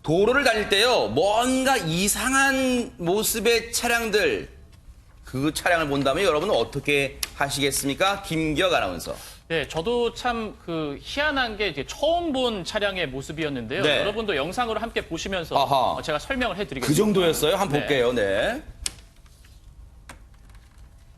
도로를 다닐 때요, 뭔가 이상한 모습의 차량들, 그 차량을 본다면 여러분은 어떻게 하시겠습니까? 김기혁 아나운서. 네, 저도 참 희한한 게 이제 처음 본 차량의 모습이었는데요. 네. 여러분도 영상으로 함께 보시면서 아하. 제가 설명을 해드리겠습니다. 그 정도였어요? 한번 네. 볼게요. 네.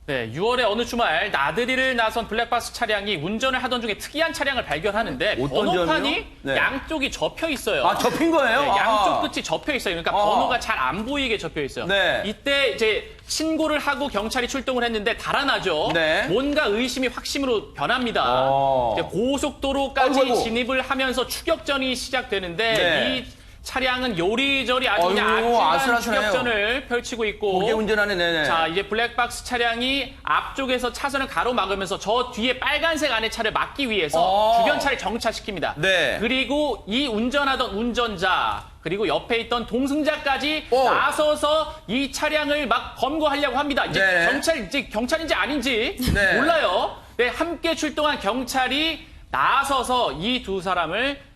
네, 6월의 어느 주말 나들이를 나선 블랙박스 차량이 운전을 하던 중에 특이한 차량을 발견하는데 어떤 번호판이 점이요? 네. 양쪽이 접혀 있어요. 아, 접힌 거예요? 네, 아하. 양쪽 끝이 접혀 있어요. 그러니까 번호가 잘 안 보이게 접혀 있어요. 네. 이때 이제 신고를 하고 경찰이 출동을 했는데 달아나죠. 네. 뭔가 의심이 확신으로 변합니다. 이제 고속도로까지 아이고, 아이고. 진입을 하면서 추격전이 시작되는데 네. 이 차량은 요리조리 아주 그냥 아이고, 아찔한 아슬아슬해요. 추격전을 펼치고 있고 고개 운전하네, 네네. 자, 이제 블랙박스 차량이 앞쪽에서 차선을 가로막으면서 저 뒤에 빨간색 안의 차를 막기 위해서 주변 차를 정차시킵니다. 네. 그리고 이 운전하던 운전자 그리고 옆에 있던 동승자까지 나서서 이 차량을 막 검거하려고 합니다. 이제 네. 경찰인지 아닌지 네. 몰라요. 네, 함께 출동한 경찰이 나서서 이 두 사람을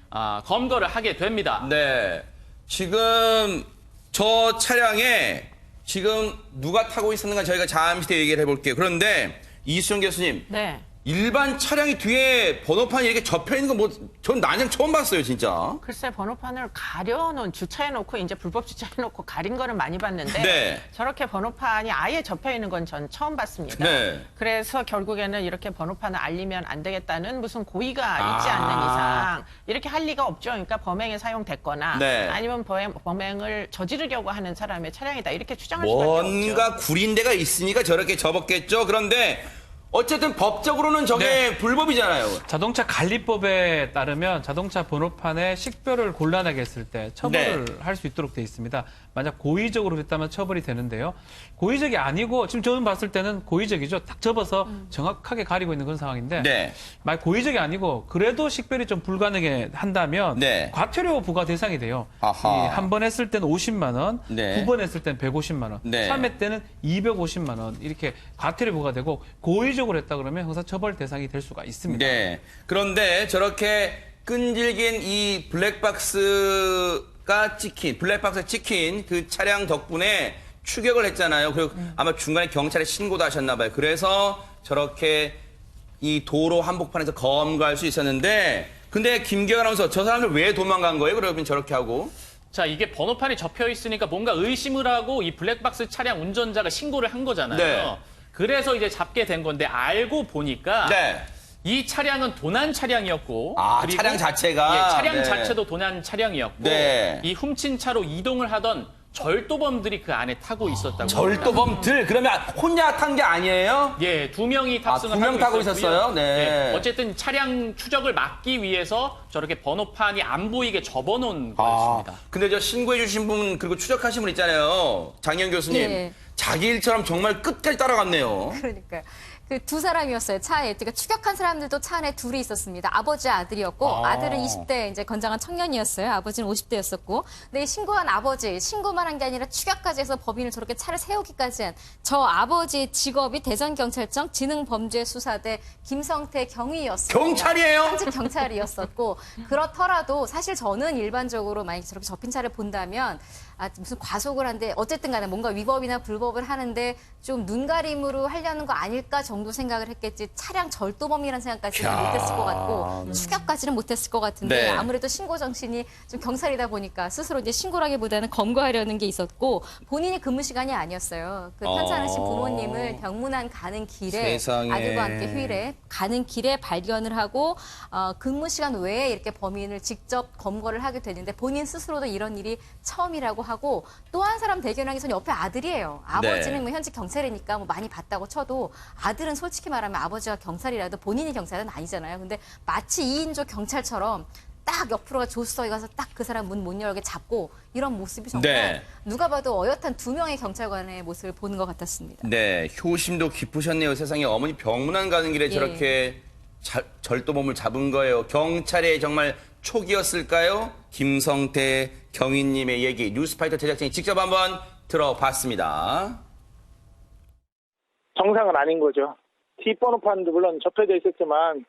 검거를 하게 됩니다. 네. 지금 저 차량에 지금 누가 타고 있었는가 저희가 잠시 뒤에 얘기를 해볼게요. 그런데 이수정 교수님. 네. 일반 차량이 뒤에 번호판이 이렇게 접혀 있는 거 뭐 전 난생 처음 봤어요, 진짜. 글쎄 번호판을 가려놓은 주차해놓고 이제 불법 주차해놓고 가린 거는 많이 봤는데 네. 저렇게 번호판이 아예 접혀 있는 건 전 처음 봤습니다. 네. 그래서 결국에는 이렇게 번호판을 알리면 안 되겠다는 무슨 고의가 있지 않는 이상 이렇게 할 리가 없죠. 그러니까 범행에 사용됐거나 네. 아니면 범행을 저지르려고 하는 사람의 차량이다 이렇게 추정할 수밖에 없죠. 뭔가 구린 데가 있으니까 저렇게 접었겠죠. 그런데 어쨌든 법적으로는 저게 불법이잖아요. 자동차 관리법에 따르면 자동차 번호판에 식별을 곤란하게 했을 때 처벌을 할 수 있도록 돼 있습니다. 만약 고의적으로 했다면 처벌이 되는데요. 고의적이 아니고 지금 저는 봤을 때는 고의적이죠. 딱 접어서 정확하게 가리고 있는 그런 상황인데 네. 만약 고의적이 아니고 그래도 식별이 좀 불가능해 한다면 네. 과태료 부과 대상이 돼요. 아하. 한 번 했을 때는 50만 원, 네. 두 번 했을 때는 150만 원, 네. 3회 때는 250만 원 이렇게 과태료 부과되고 고의적으로 했다 그러면 형사처벌 대상이 될 수가 있습니다. 네. 그런데 저렇게 끈질긴 이 블랙박스가 찍힌 그 차량 덕분에 추격을 했잖아요. 그리고 아마 중간에 경찰에 신고도 하셨나 봐요. 그래서 저렇게 이 도로 한복판에서 검거할 수 있었는데 근데 김기혁 아나운서 저 사람들 왜 도망간 거예요? 그러면 저렇게 하고. 자, 이게 번호판이 접혀 있으니까 뭔가 의심을 하고 이 블랙박스 차량 운전자가 신고를 한 거잖아요. 네. 그래서 이제 잡게 된 건데 알고 보니까 네. 이 차량은 도난 차량이었고 그리고 차량 자체가? 예, 차량 네. 자체도 도난 차량이었고 네. 이 훔친 차로 이동을 하던 절도범들이 그 안에 타고 있었다고 합니다. 절도범들 그러면 혼자 탄 게 아니에요? 예, 2명이 탑승을 두 명 하고 타고 있었고요. 있었어요? 네. 예, 어쨌든 차량 추적을 막기 위해서 저렇게 번호판이 안 보이게 접어놓은 거였습니다. 근데 저 신고해 주신 분 그리고 추적하신 분 있잖아요. 장현 교수님. 예. 자기 일처럼 정말 끝까지 따라갔네요. 그러니까요. 그 두 사람이었어요. 차에. 그러니까 추격한 사람들도 차 안에 둘이 있었습니다. 아버지 아들이었고 아들은 20대 이제 건장한 청년이었어요. 아버지는 50대였었고. 근데 이 신고한 아버지, 신고만 한 게 아니라 추격까지 해서 법인을 저렇게 차를 세우기까지 한 저 아버지의 직업이 대전경찰청 지능범죄수사대 김성태 경위였어요. 경찰이에요? 현직 경찰이었었고 그렇더라도 사실 저는 일반적으로 만약에 저렇게 접힌 차를 본다면 무슨 과속을 한데 어쨌든 간에 뭔가 위법이나 불법을 하는데 좀 눈가림으로 하려는 거 아닐까 정도 생각을 했겠지 차량 절도범이라는 생각까지는 못했을 것 같고 추격까지는 못했을 것 같은데 네. 아무래도 신고 정신이 좀 경찰이다 보니까 스스로 이제 신고라기보다는 검거하려는 게 있었고 본인이 근무 시간이 아니었어요. 그 편찮으신 부모님을 병문안 가는 길에 세상에. 아들과 함께 휴일에 가는 길에 발견을 하고 근무 시간 외에 이렇게 범인을 직접 검거를 하게 되는데 본인 스스로도 이런 일이 처음이라고 하고 또 한 사람 대견하기 전에 옆에 아들이에요. 아버지는 뭐 현직 경찰이니까 뭐 많이 봤다고 쳐도 아들은 솔직히 말하면 아버지가 경찰이라도 본인이 경찰은 아니잖아요. 근데 마치 2인조 경찰처럼 딱 옆으로가 조수석에 가서 딱 그 사람 문 못 열게 잡고 이런 모습이 정말 네. 누가 봐도 어엿한 두 명의 경찰관의 모습을 보는 것 같았습니다. 네, 효심도 깊으셨네요. 세상에 어머니 병문안 가는 길에 예. 저렇게 절도범을 잡은 거예요. 경찰의 정말 촉이었을까요? 김성태 경위님의 얘기 뉴스파이터 제작진이 직접 한번 들어봤습니다. 정상은 아닌 거죠. 뒷번호판도 물론 접혀져 있었지만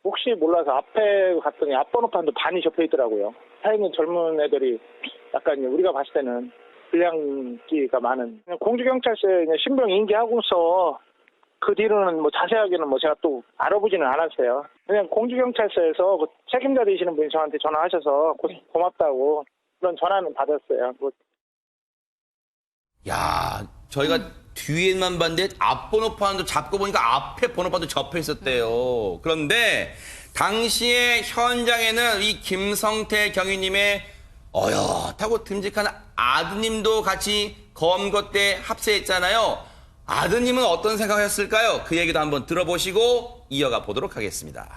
혹시 몰라서 앞에 갔더니 앞번호판도 반이 접혀 있더라고요. 타 있는 젊은 애들이 약간 우리가 봤을 때는 불량기가 많은. 그냥 공주경찰서에 그냥 신병 인계하고서 그 뒤로는 뭐 자세하게는 뭐 제가 또 알아보지는 않았어요. 그냥 공주경찰서에서 그 책임자 되시는 분이 저한테 전화하셔서 고맙다고 그런 전화는 받았어요. 뭐 야, 저희가 뒤에만 봤는데 앞번호판도 잡고 보니까 앞에 번호판도 접혀 있었대요. 그런데 당시에 현장에는 이 김성태 경위님의 어엿하고 듬직한 아드님도 같이 검거 때 합세했잖아요. 아드님은 어떤 생각하셨을까요? 그 얘기도 한번 들어보시고 이어가 보도록 하겠습니다.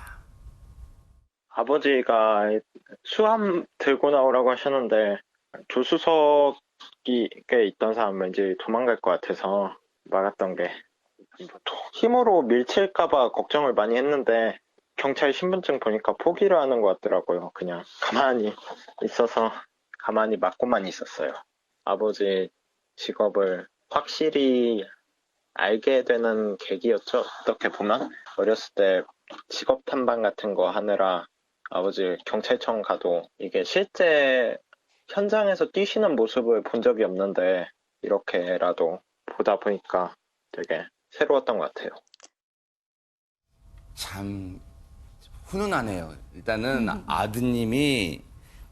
아버지가 수함 들고 나오라고 하셨는데 조수석에 있던 사람은 이제 도망갈 것 같아서 막았던 게 힘으로 밀칠까봐 걱정을 많이 했는데 경찰 신분증 보니까 포기를 하는 것 같더라고요. 그냥 가만히 있어서 가만히 맞고만 있었어요. 아버지 직업을 확실히 알게 되는 계기였죠. 어떻게 보면 어렸을 때 직업 탐방 같은 거 하느라 아버지 경찰청 가도 이게 실제 현장에서 뛰시는 모습을 본 적이 없는데 이렇게라도 보다 보니까 되게 새로웠던 것 같아요. 참 훈훈하네요. 일단은 아드님이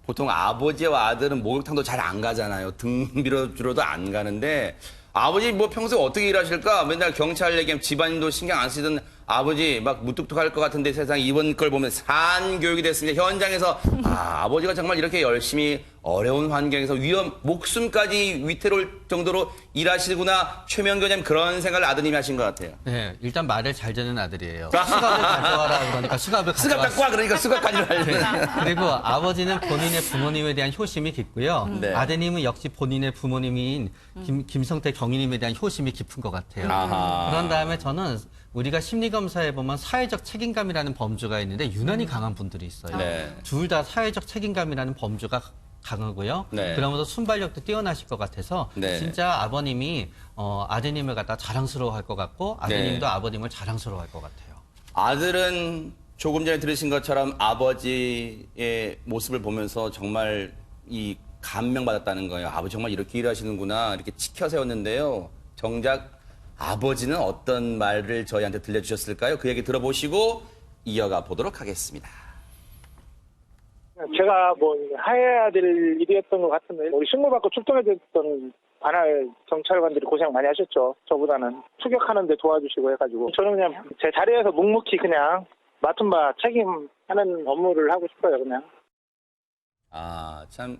보통 아버지와 아들은 목욕탕도 잘 안 가잖아요. 등 밀어주러도 안 가는데 아버지 뭐 평소에 어떻게 일하실까? 맨날 경찰 얘기하면 집안일도 신경 안 쓰던 아버지 막 무뚝뚝할 것 같은데 세상 이번 걸 보면 산교육이 됐습니다. 현장에서 아버지가 정말 이렇게 열심히 어려운 환경에서 목숨까지 위태로울 정도로 일하시구나. 최명교님 그런 생각을 아드님이 하신 것 같아요. 네, 일단 말을 잘 듣는 아들이에요. 수갑을 가져와라 그러니까 수갑을 수갑 갖고 와 그러니까 수갑 가져와야 그리고 아버지는 본인의 부모님에 대한 효심이 깊고요. 네. 아드님은 역시 본인의 부모님인 김성태 경위님에 대한 효심이 깊은 것 같아요. 아하. 그런 다음에 저는 우리가 심리검사에 보면 사회적 책임감이라는 범주가 있는데 유난히 강한 분들이 있어요. 네. 둘 다 사회적 책임감이라는 범주가 강하고요. 네. 그러면서 순발력도 뛰어나실 것 같아서 네. 진짜 아버님이 아드님을 갖다 자랑스러워할 것 같고 아드님도 네. 아버님을 자랑스러워할 것 같아요. 아들은 조금 전에 들으신 것처럼 아버지의 모습을 보면서 정말 이 감명받았다는 거예요. 아버지 정말 이렇게 일하시는구나 이렇게 치켜 세웠는데요. 정작 아버지는 어떤 말을 저희한테 들려주셨을까요? 그 얘기 들어보시고 이어가 보도록 하겠습니다. 제가 뭐 하해야 될 일이었던 것 같은데 우리 신고받고 출동해줬던 관할 경찰관들이 고생 많이 하셨죠. 저보다는 추격하는 데 도와주시고 해가지고 저는 그냥 제 자리에서 묵묵히 그냥 맡은 바 책임하는 업무를 하고 싶어요. 그냥. 참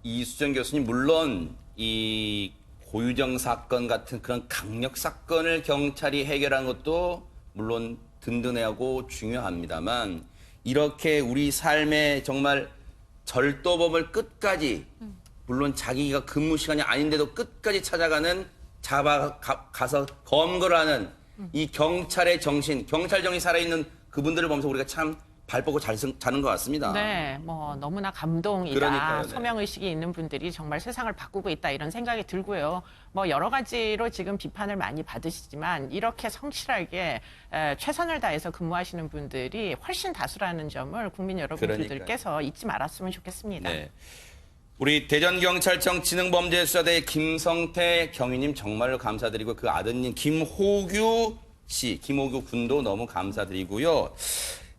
이수정 교수님 물론 이 고유정 사건 같은 그런 강력 사건을 경찰이 해결한 것도 물론 든든하고 중요합니다만 이렇게 우리 삶의 정말 절도범을 끝까지 물론 자기가 근무 시간이 아닌데도 끝까지 찾아가는 가서 검거를 하는 이 경찰의 정신, 경찰 정이 살아있는 그분들을 보면서 우리가 참 발 뻗고 자는 것 같습니다. 네, 뭐 너무나 감동이다. 그러니까요, 네. 소명의식이 있는 분들이 정말 세상을 바꾸고 있다 이런 생각이 들고요. 뭐 여러 가지로 지금 비판을 많이 받으시지만 이렇게 성실하게 최선을 다해서 근무하시는 분들이 훨씬 다수라는 점을 국민 여러분들께서 잊지 말았으면 좋겠습니다. 네. 우리 대전경찰청 지능범죄수사대 김성태 경위님 정말로 감사드리고 그 아드님 김호규 씨, 김호규 군도 너무 감사드리고요.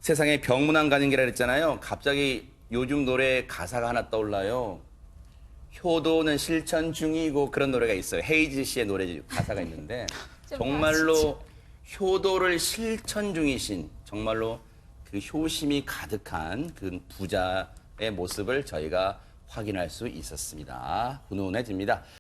세상에 병문안 가는 길이라 그랬잖아요. 갑자기 요즘 노래 가사가 하나 떠올라요. 효도는 실천 중이고 그런 노래가 있어요. 헤이즈 씨의 노래 가사가 있는데 정말로 효도를 실천 중이신 정말로 그 효심이 가득한 그 부자의 모습을 저희가 확인할 수 있었습니다. 훈훈해집니다.